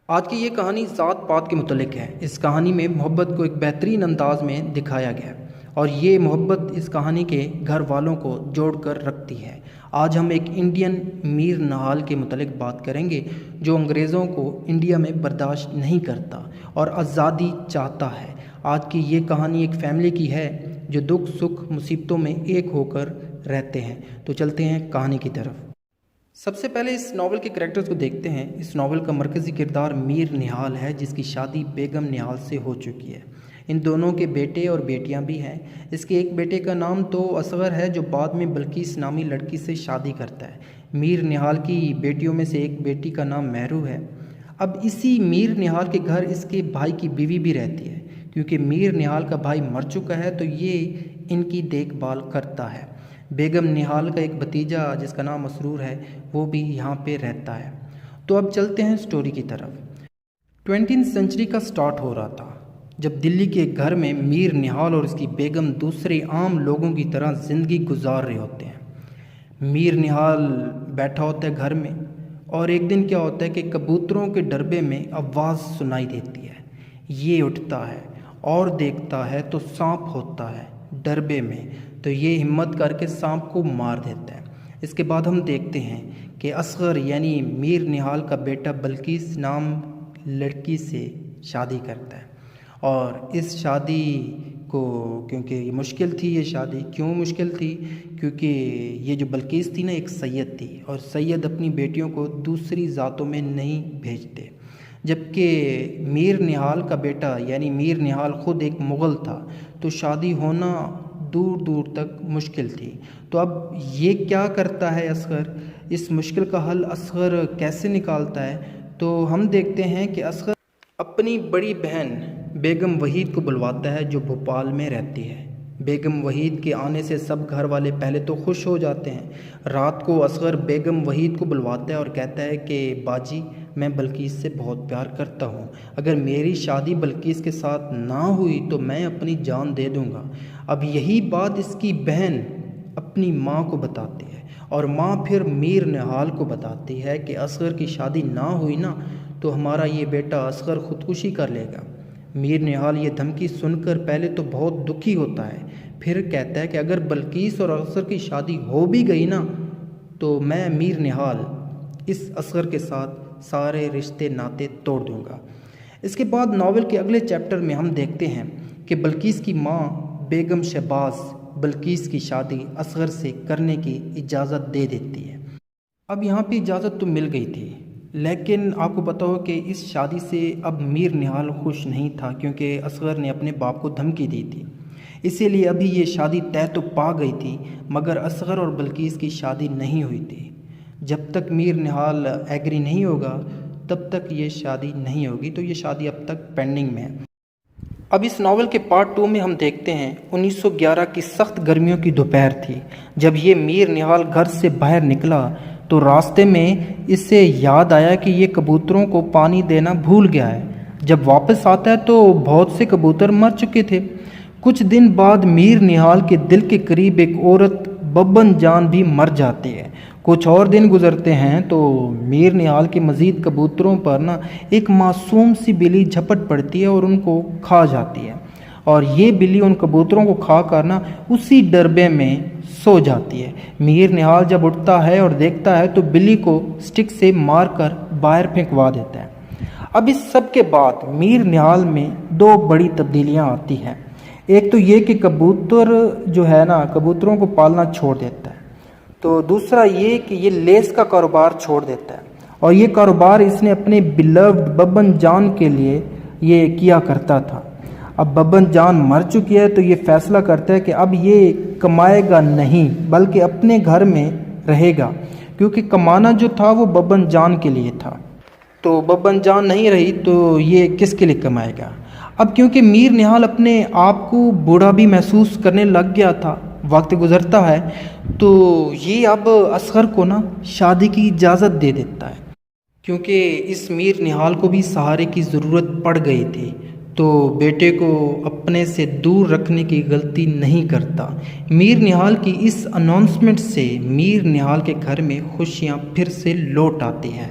آج کی یہ کہانی ذات پات کے متعلق ہے۔ اس کہانی میں محبت کو ایک بہترین انداز میں دکھایا گیا ہے اور یہ محبت اس کہانی کے گھر والوں کو جوڑ کر رکھتی ہے۔ آج ہم ایک انڈین میر نہال کے متعلق بات کریں گے جو انگریزوں کو انڈیا میں برداشت نہیں کرتا اور آزادی چاہتا ہے۔ آج کی یہ کہانی ایک فیملی کی ہے جو دکھ سکھ مصیبتوں میں ایک ہو کر رہتے ہیں۔ تو چلتے ہیں کہانی کی طرف۔ سب سے پہلے اس ناول کے کریکٹرز کو دیکھتے ہیں۔ اس ناول کا مرکزی کردار میر نہال ہے جس کی شادی بیگم نہال سے ہو چکی ہے۔ ان دونوں کے بیٹے اور بیٹیاں بھی ہیں۔ اس کے ایک بیٹے کا نام تو اصغر ہے جو بعد میں بلقیس نامی لڑکی سے شادی کرتا ہے۔ میر نہال کی بیٹیوں میں سے ایک بیٹی کا نام مہرو ہے۔ اب اسی میر نہال کے گھر اس کے بھائی کی بیوی بھی رہتی ہے۔ کیونکہ میر نہال کا بھائی مر چکا ہے تو یہ ان کی دیکھ بھال کرتا ہے۔ بیگم نہال کا ایک بھتیجا جس کا نام مسرور ہے وہ بھی یہاں پہ رہتا ہے۔ تو اب چلتے ہیں سٹوری کی طرف۔ 20 سنچری کا سٹارٹ ہو رہا تھا جب دلی کے ایک گھر میں میر نہال اور اس کی بیگم دوسرے عام لوگوں کی طرح زندگی گزار رہے ہوتے ہیں۔ میر نہال بیٹھا ہوتا ہے گھر میں اور ایک دن کیا ہوتا ہے کہ کبوتروں کے ڈربے میں آواز سنائی دیتی ہے۔ یہ اٹھتا ہے اور دیکھتا ہے تو سانپ ہوتا ہے ڈربے میں، تو یہ ہمت کر کے سانپ کو مار دیتا ہے۔ اس کے بعد ہم دیکھتے ہیں کہ اصغر یعنی میر نہال کا بیٹا بلقیس نام لڑکی سے شادی کرتا ہے اور اس شادی کو کیونکہ یہ مشکل تھی، یہ شادی کیوں مشکل تھی؟ کیونکہ یہ جو بلقیس تھی نا ایک سید تھی اور سید اپنی بیٹیوں کو دوسری ذاتوں میں نہیں بھیجتے، جبکہ میر نہال کا بیٹا یعنی میر نہال خود ایک مغل تھا تو شادی ہونا دور دور تک مشکل تھی۔ تو اب یہ کیا کرتا ہے اصغر؟ اس مشکل کا حل اصغر کیسے نکالتا ہے؟ تو ہم دیکھتے ہیں کہ اصغر اپنی بڑی بہن بیگم وحید کو بلواتا ہے جو بھوپال میں رہتی ہے۔ بیگم وحید کے آنے سے سب گھر والے پہلے تو خوش ہو جاتے ہیں۔ رات کو اصغر بیگم وحید کو بلواتا ہے اور کہتا ہے کہ باجی میں بلقیس سے بہت پیار کرتا ہوں، اگر میری شادی بلقیس کے ساتھ نہ ہوئی تو میں اپنی جان دے دوں گا۔ اب یہی بات اس کی بہن اپنی ماں کو بتاتی ہے اور ماں پھر میر نہال کو بتاتی ہے کہ اصغر کی شادی نہ ہوئی نا تو ہمارا یہ بیٹا اصغر خودکشی کر لے گا۔ میر نہال یہ دھمکی سن کر پہلے تو بہت دکھی ہوتا ہے، پھر کہتا ہے کہ اگر بلقیس اور اصغر کی شادی ہو بھی گئی نا تو میں میر نہال اس اصغر کے ساتھ سارے رشتے ناطے توڑ دوں گا۔ اس کے بعد ناول کے اگلے چیپٹر میں ہم دیکھتے ہیں کہ بلقیس کی ماں بیگم شہباز بلقیس کی شادی اصغر سے کرنے کی اجازت دے دیتی ہے۔ اب یہاں پہ اجازت تو مل گئی تھی لیکن آپ کو پتہ ہو کہ اس شادی سے اب میر نہال خوش نہیں تھا کیونکہ اصغر نے اپنے باپ کو دھمکی دی تھی، اسی لیے ابھی یہ شادی طے تو پا گئی تھی مگر اصغر اور بلقیس کی شادی نہیں ہوئی تھی۔ جب تک میر نہال ایگری نہیں ہوگا تب تک یہ شادی نہیں ہوگی، تو یہ شادی اب تک پینڈنگ میں ہے۔ اب اس ناول کے پارٹ 2 میں ہم دیکھتے ہیں 1911 کی سخت گرمیوں کی دوپہر تھی جب یہ میر نہال گھر سے باہر نکلا تو راستے میں اسے یاد آیا کہ یہ کبوتروں کو پانی دینا بھول گیا ہے۔ جب واپس آتا ہے تو بہت سے کبوتر مر چکے تھے۔ کچھ دن بعد میر نہال کے دل کے قریب ایک عورت ببن جان بھی مر جاتی ہے۔ کچھ اور دن گزرتے ہیں تو میر نہال کے مزید کبوتروں پر ایک معصوم سی بلی جھپٹ پڑتی ہے اور ان کو کھا جاتی ہے اور یہ بلی ان کبوتروں کو کھا کر اسی ڈربے میں سو جاتی ہے۔ میر نہال جب اٹھتا ہے اور دیکھتا ہے تو بلی کو سٹک سے مار کر باہر پھینکوا دیتا ہے۔ اب اس سب کے بعد میر نہال میں 2 بڑی تبدیلیاں آتی ہیں۔ ایک تو یہ کہ کبوتر جو ہے کبوتروں کو پالنا چھوڑ دیتا ہے، تو دوسرا یہ کہ یہ لیس کا کاروبار چھوڑ دیتا ہے اور یہ کاروبار اس نے اپنے بلوڈ ببن جان کے لیے یہ کیا کرتا تھا۔ اب ببن جان مر چکی ہے تو یہ فیصلہ کرتا ہے کہ اب یہ کمائے گا نہیں بلکہ اپنے گھر میں رہے گا، کیونکہ کمانا جو تھا وہ ببن جان کے لیے تھا، تو ببن جان نہیں رہی تو یہ کس کے لیے کمائے گا؟ اب کیونکہ میر نہال اپنے آپ کو بوڑھا بھی محسوس کرنے لگ گیا تھا، وقت گزرتا ہے تو یہ اب اصغر کو شادی کی اجازت دے دیتا ہے کیونکہ اس میر نہال کو بھی سہارے کی ضرورت پڑ گئی تھی، تو بیٹے کو اپنے سے دور رکھنے کی غلطی نہیں کرتا۔ میر نہال کی اس اناؤنسمنٹ سے میر نہال کے گھر میں خوشیاں پھر سے لوٹ آتی ہیں۔